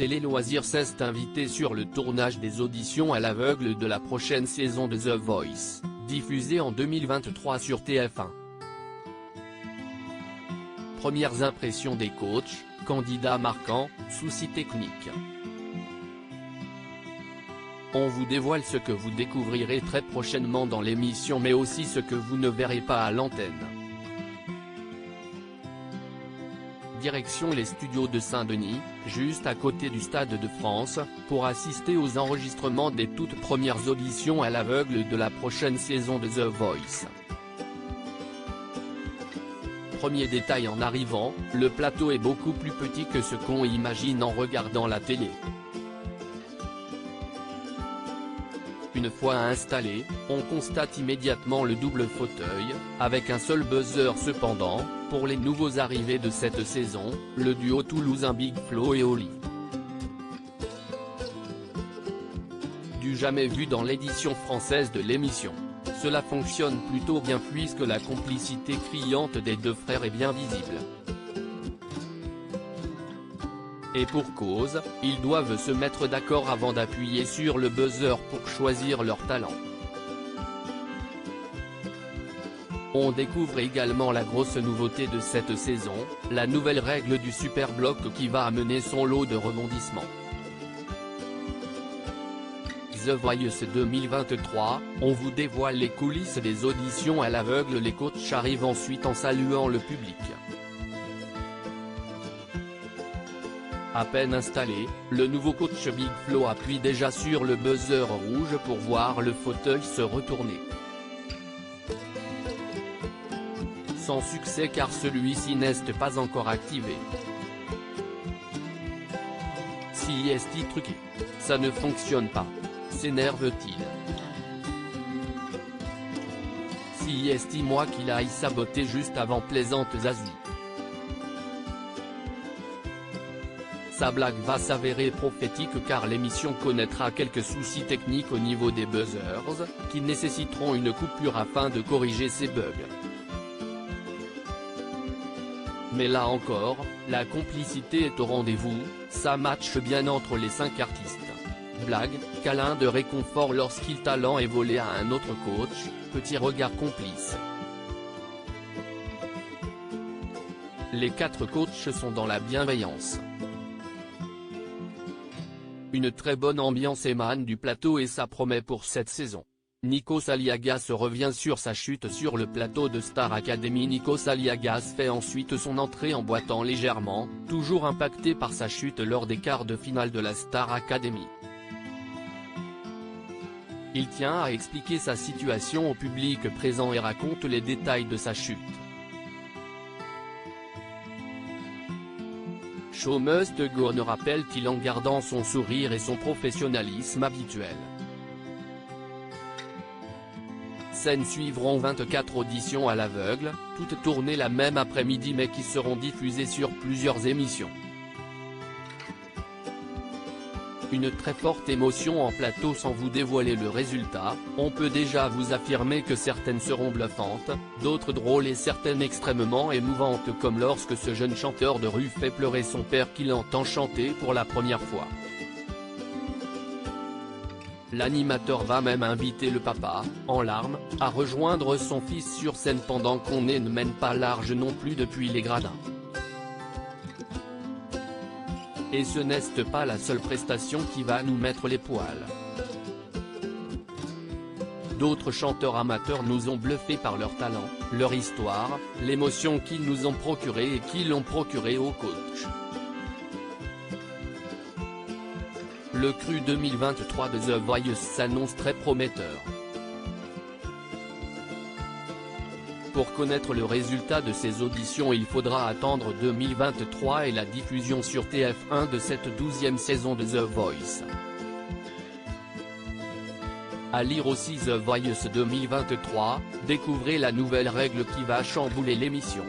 Télé Loisirs s'est invité sur le tournage des auditions à l'aveugle de la prochaine saison de The Voice, diffusée en 2023 sur TF1. Premières impressions des coachs, candidats marquants, soucis techniques. On vous dévoile ce que vous découvrirez très prochainement dans l'émission mais aussi ce que vous ne verrez pas à l'antenne. Direction les studios de Saint-Denis, juste à côté du Stade de France, pour assister aux enregistrements des toutes premières auditions à l'aveugle de la prochaine saison de The Voice. Premier détail en arrivant, le plateau est beaucoup plus petit que ce qu'on imagine en regardant la télé. Une fois installé, on constate immédiatement le double fauteuil, avec un seul buzzer cependant, pour les nouveaux arrivés de cette saison, le duo toulousain Big Flo et Oli. Du jamais vu dans l'édition française de l'émission. Cela fonctionne plutôt bien puisque la complicité criante des deux frères est bien visible. Et pour cause, ils doivent se mettre d'accord avant d'appuyer sur le buzzer pour choisir leur talent. On découvre également la grosse nouveauté de cette saison, la nouvelle règle du super bloc qui va amener son lot de rebondissements. The Voice 2023, on vous dévoile les coulisses des auditions à l'aveugle. Les coachs arrivent ensuite en saluant le public. À peine installé, le nouveau coach Big Flo appuie déjà sur le buzzer rouge pour voir le fauteuil se retourner. Sans succès car celui-ci n'est pas encore activé. Si est-il truqué? Ça ne fonctionne pas. S'énerve-t-il? Si est-il moi qu'il aille saboter juste avant plaisante Zazie? Sa blague va s'avérer prophétique car l'émission connaîtra quelques soucis techniques au niveau des buzzers, qui nécessiteront une coupure afin de corriger ces bugs. Mais là encore, la complicité est au rendez-vous, ça matche bien entre les 5 artistes. Blague, câlin de réconfort lorsqu'il talent est volé à un autre coach, petit regard complice. Les 4 coachs sont dans la bienveillance. Une très bonne ambiance émane du plateau et ça promet pour cette saison. Nikos Aliagas revient sur sa chute sur le plateau de Star Academy. Nikos Aliagas fait ensuite son entrée en boitant légèrement, toujours impacté par sa chute lors des quarts de finale de la Star Academy. Il tient à expliquer sa situation au public présent et raconte les détails de sa chute. Show must go on, rappelle-t-il en gardant son sourire et son professionnalisme habituel. Scènes suivront 24 auditions à l'aveugle, toutes tournées la même après-midi mais qui seront diffusées sur plusieurs émissions. Une très forte émotion en plateau. Sans vous dévoiler le résultat, on peut déjà vous affirmer que certaines seront bluffantes, d'autres drôles et certaines extrêmement émouvantes comme lorsque ce jeune chanteur de rue fait pleurer son père qu'il entend chanter pour la première fois. L'animateur va même inviter le papa, en larmes, à rejoindre son fils sur scène pendant qu'on ne mène pas large non plus depuis les gradins. Et ce n'est pas la seule prestation qui va nous mettre les poils. D'autres chanteurs amateurs nous ont bluffés par leur talent, leur histoire, l'émotion qu'ils nous ont procuré et qui l'ont procuré au coach. Le cru 2023 de The Voice s'annonce très prometteur. Pour connaître le résultat de ces auditions, il faudra attendre 2023 et la diffusion sur TF1 de cette 12e saison de The Voice. À lire aussi The Voice 2023, découvrez la nouvelle règle qui va chambouler l'émission.